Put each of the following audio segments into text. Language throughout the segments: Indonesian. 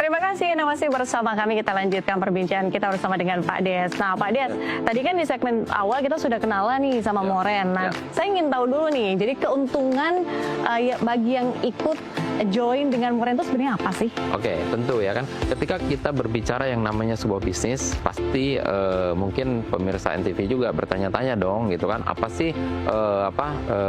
Terima kasih Anda masih bersama kami. Kita lanjutkan perbincangan kita bersama dengan Pak Des. Nah Pak Des, tadi kan di segmen awal kita sudah kenalan nih sama Moren. Nah saya ingin tahu dulu nih, jadi keuntungan bagi yang ikut join dengan Moren itu sebenarnya apa sih? Oke, tentu ya kan. Ketika kita berbicara yang namanya sebuah bisnis, pasti mungkin pemirsa NTV juga bertanya-tanya dong, gitu kan? Apa sih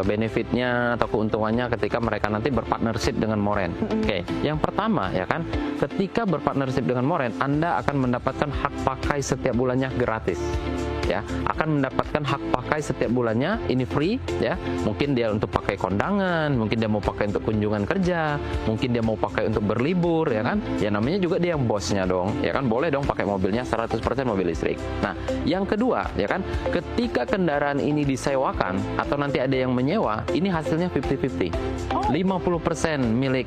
benefitnya atau keuntungannya ketika mereka nanti berpartnership dengan Moren? Oke, yang pertama ya kan, ketika berpartnership dengan Moren, Anda akan mendapatkan hak pakai setiap bulannya gratis. Ya, akan mendapatkan hak pakai setiap bulannya, ini free ya. Mungkin dia untuk pakai kondangan, mungkin dia mau pakai untuk kunjungan kerja, mungkin dia mau pakai untuk berlibur ya kan. Ya namanya juga dia yang bosnya dong, ya kan, boleh dong pakai mobilnya 100% mobil listrik. Nah, yang kedua ya kan, ketika kendaraan ini disewakan atau nanti ada yang menyewa, ini hasilnya 50-50. 50% milik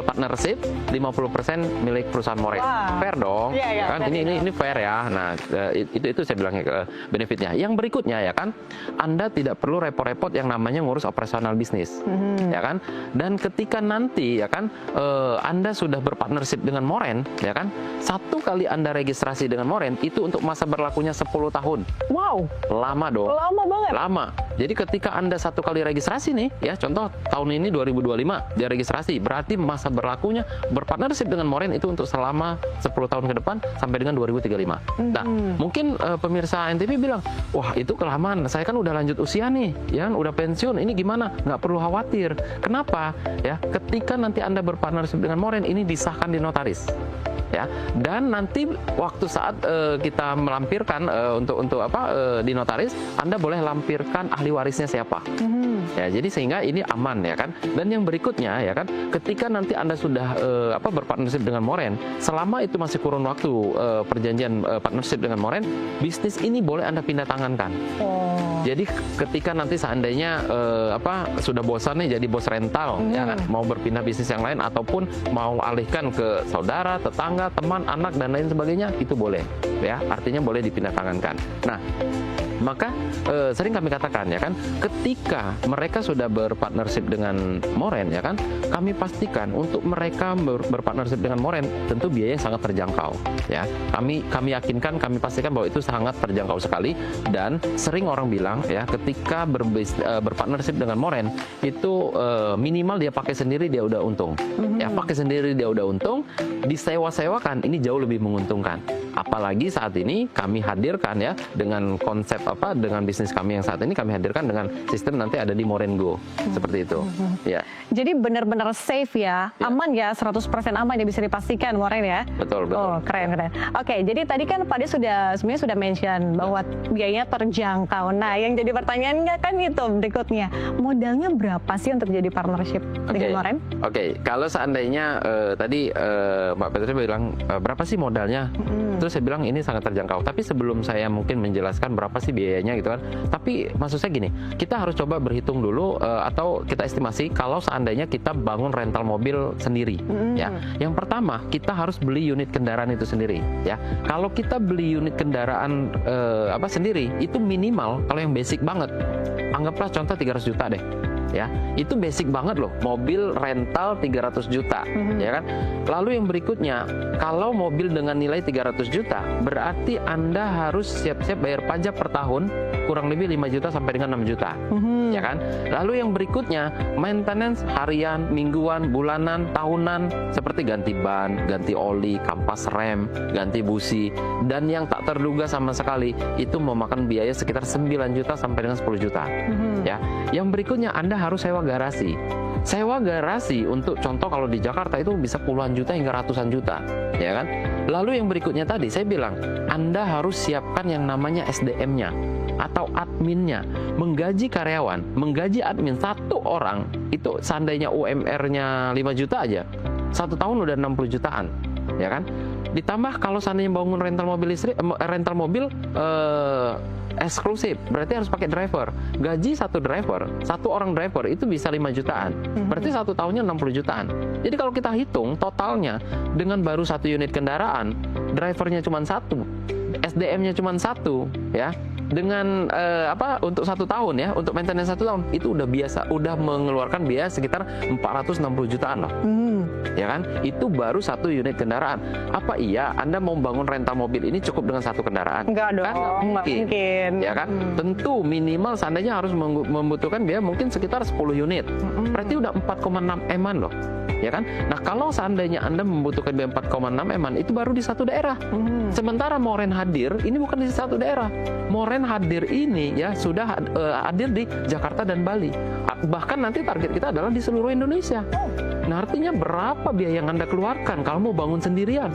partnership, 50% milik perusahaan Moren. Fair dong. Ya kan? Ini fair ya. Nah, itu saya bilangnya ke benefitnya. Yang berikutnya ya kan, Anda tidak perlu repot-repot yang namanya ngurus operasional bisnis, ya kan. Dan ketika nanti ya kan, Anda sudah berpartnership dengan Moren, ya kan, satu kali Anda registrasi dengan Moren itu untuk masa berlakunya 10 tahun. Wow, lama dong. Lama banget. Lama. Jadi ketika Anda satu kali registrasi nih, ya contoh tahun ini 2025 dia registrasi, berarti masa berlakunya berpartnership dengan Moren itu untuk selama 10 tahun ke depan sampai dengan 2035. Nah, mungkin pemirsa NTV bilang, wah itu kelamaan, saya kan udah lanjut usia nih, ya kan, udah pensiun, ini gimana? Nggak perlu khawatir. Kenapa? Ya, ketika nanti Anda berpartnership dengan Moren, ini disahkan di notaris. Ya, dan nanti waktu saat kita melampirkan di notaris, Anda boleh lampirkan ahli warisnya siapa. Ya, jadi sehingga ini aman ya kan. Dan yang berikutnya ya kan, ketika nanti Anda sudah berpartnership dengan Moren, selama itu masih kurun waktu perjanjian partnership dengan Moren, bisnis ini boleh Anda pindah tangankan. Jadi ketika nanti seandainya sudah bosan nih jadi bos rental, ya kan, mau berpindah bisnis yang lain ataupun mau alihkan ke saudara, tetangga, teman, anak dan lain sebagainya, itu boleh ya, artinya boleh dipindah tangankan. Nah, maka sering kami katakan ya kan, ketika mereka sudah berpartnership dengan Moren ya kan, kami pastikan untuk mereka berpartnership dengan Moren tentu biayanya sangat terjangkau ya. Kami yakinkan, kami pastikan bahwa itu sangat terjangkau sekali. Dan sering orang bilang ya, ketika berpartnership dengan Moren itu minimal dia pakai sendiri dia udah untung. Ya, pakai sendiri dia udah untung, disewa-sewakan ini jauh lebih menguntungkan. Apalagi saat ini kami hadirkan ya dengan konsep dengan bisnis kami yang saat ini kami hadirkan dengan sistem nanti ada di Moren Go, seperti itu. Ya. Jadi benar-benar safe ya, aman ya, 100% aman ya, bisa dipastikan Moren ya. Betul. Oh, keren. Oke, jadi tadi kan Pak Des sebenarnya sudah mention bahwa biayanya terjangkau. Nah, yang jadi pertanyaannya kan itu berikutnya, modalnya berapa sih untuk jadi partnership dengan Moren? Oke, kalau seandainya tadi Mbak Petri bilang berapa sih modalnya? Terus saya bilang ini sangat terjangkau. Tapi sebelum saya mungkin menjelaskan berapa sih biayanya gitu kan, tapi maksud saya gini, kita harus coba berhitung dulu atau kita estimasi kalau seandainya kita bangun rental mobil sendiri. Ya, yang pertama kita harus beli unit kendaraan itu sendiri. Ya, kalau kita beli unit kendaraan sendiri itu minimal, kalau yang basic banget, anggaplah contoh 300 juta deh. Ya, itu basic banget loh, mobil rental 300 juta, ya kan. Lalu yang berikutnya, kalau mobil dengan nilai 300 juta, berarti Anda harus siap-siap bayar pajak per tahun kurang lebih 5 juta sampai dengan 6 juta, ya kan. Lalu yang berikutnya, maintenance harian, mingguan, bulanan, tahunan, seperti ganti ban, ganti oli, kampas rem, ganti busi, dan yang tak terduga sama sekali, itu memakan biaya sekitar 9 juta sampai dengan 10 juta. Ya, yang berikutnya Anda harus sewa garasi. Sewa garasi untuk contoh kalau di Jakarta itu bisa puluhan juta hingga ratusan juta, ya kan? Lalu yang berikutnya tadi saya bilang, Anda harus siapkan yang namanya SDM-nya atau adminnya, menggaji karyawan, menggaji admin satu orang itu seandainya UMR-nya 5 juta aja, 1 tahun udah 60 jutaan, ya kan? Ditambah kalau seandainya bangun rental mobil eksklusif, berarti harus pakai driver. Gaji satu orang driver itu bisa 5 jutaan. Berarti 1 tahunnya 60 jutaan. Jadi kalau kita hitung totalnya dengan baru 1 unit kendaraan, drivernya cuma 1, SDM-nya cuma 1, ya. dengan untuk 1 tahun ya, untuk maintenance 1 tahun itu udah biasa, udah mengeluarkan biaya sekitar 460 jutaan loh. Ya kan? Itu baru 1 unit kendaraan. Apa iya Anda mau bangun rental mobil ini cukup dengan 1 kendaraan? Enggak dong, Kan nggak mungkin. Ya kan? Tentu minimal seandainya harus membutuhkan biaya mungkin sekitar 10 unit. Berarti udah 4,6 M-an loh. Ya kan? Nah, kalau seandainya Anda membutuhkan biaya 4,6 M-an itu baru di 1 daerah. Sementara Moren hadir ini bukan di 1 daerah. Moren hadir ini ya sudah hadir di Jakarta dan Bali. Bahkan nanti target kita adalah di seluruh Indonesia. Nah, artinya berapa biaya yang Anda keluarkan kalau mau bangun sendirian?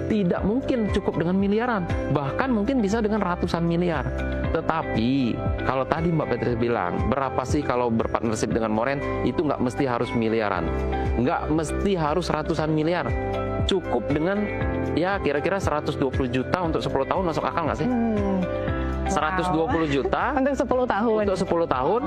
Tidak mungkin cukup dengan miliaran, bahkan mungkin bisa dengan ratusan miliar. Tetapi, kalau tadi Mbak Petri bilang, berapa sih kalau berpartnership dengan Moren? Itu nggak mesti harus miliaran. Nggak mesti harus ratusan miliar. Cukup dengan, ya kira-kira 120 juta untuk 10 tahun masuk akal nggak sih? 120 juta untuk 10 tahun. Untuk 10 tahun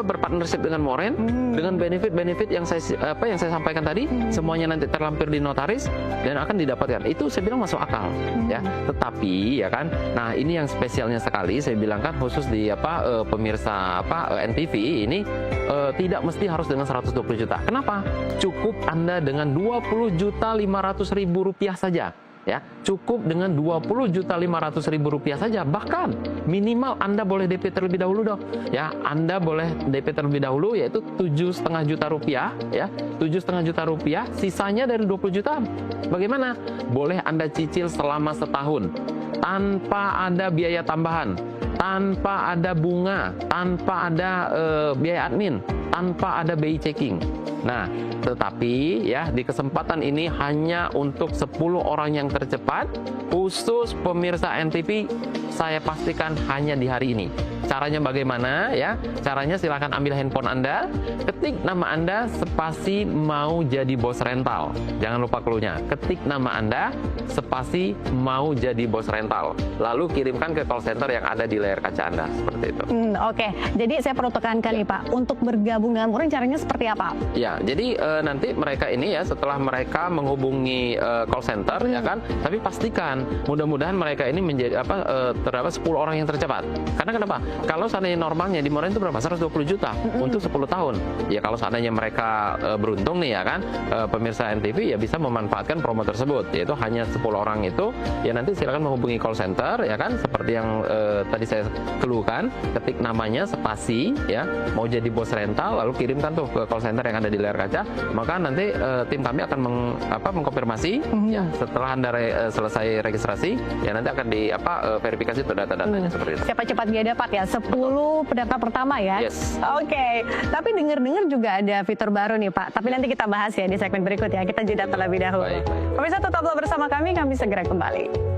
berpartnership dengan Moren dengan benefit-benefit yang saya sampaikan tadi, semuanya nanti terlampir di notaris dan akan didapatkan. Itu saya bilang masuk akal ya. Tetapi ya kan, nah ini yang spesialnya sekali saya bilang kan khusus di pemirsa NTV ini tidak mesti harus dengan 120 juta. Kenapa? Cukup Anda dengan 20.500.000 rupiah saja. Ya, cukup dengan 20.500.000 rupiah saja. Bahkan minimal Anda boleh DP terlebih dahulu dong. Ya, Anda boleh DP terlebih dahulu yaitu 7,5 juta rupiah. Ya, 7,5 juta rupiah. Sisanya dari 20 juta. Bagaimana? Boleh Anda cicil selama setahun tanpa ada biaya tambahan, tanpa ada bunga, tanpa ada biaya admin, tanpa ada BI checking. Nah, tetapi ya di kesempatan ini hanya untuk 10 orang yang tercepat, khusus pemirsa NTV, saya pastikan hanya di hari ini. Caranya bagaimana ya? Caranya silahkan ambil handphone Anda, ketik nama Anda, spasi mau jadi bos rental. Jangan lupa clue-nya. Ketik nama Anda, spasi mau jadi bos rental. Lalu kirimkan ke call center yang ada di layar kaca Anda. Seperti itu. Oke. Jadi saya perlu tekankan nih Pak, untuk bergabung dengan Moren caranya seperti apa? Ya, jadi nanti mereka ini ya setelah mereka menghubungi call center ya kan, tapi pastikan mudah-mudahan mereka ini menjadi terdapat 10 orang yang tercepat. Karena kenapa? Kalau seandainya normalnya di Moren itu berapa? 120 juta untuk 10 tahun. Ya kalau seandainya mereka beruntung nih ya kan, pemirsa NTV ya bisa memanfaatkan promo tersebut, yaitu hanya 10 orang itu. Ya nanti silakan menghubungi call center ya kan, seperti yang tadi saya keluhkan, ketik namanya spasi ya, mau jadi bos rental, lalu kirimkan tuh ke call center yang ada di layar kaca. Maka nanti tim kami akan mengkonfirmasi ya setelah Anda selesai registrasi, ya nanti akan verifikasi tuh data-datanya seperti itu. Siapa cepat dia dapat ya, 10 pendaftar pertama ya. Yes. Oke. Tapi dengar-dengar juga ada fitur baru nih Pak. Tapi nanti kita bahas ya di segmen berikut ya. Kita jeda terlebih dahulu. Baik. Pemirsa tetaplah bersama kami segera kembali.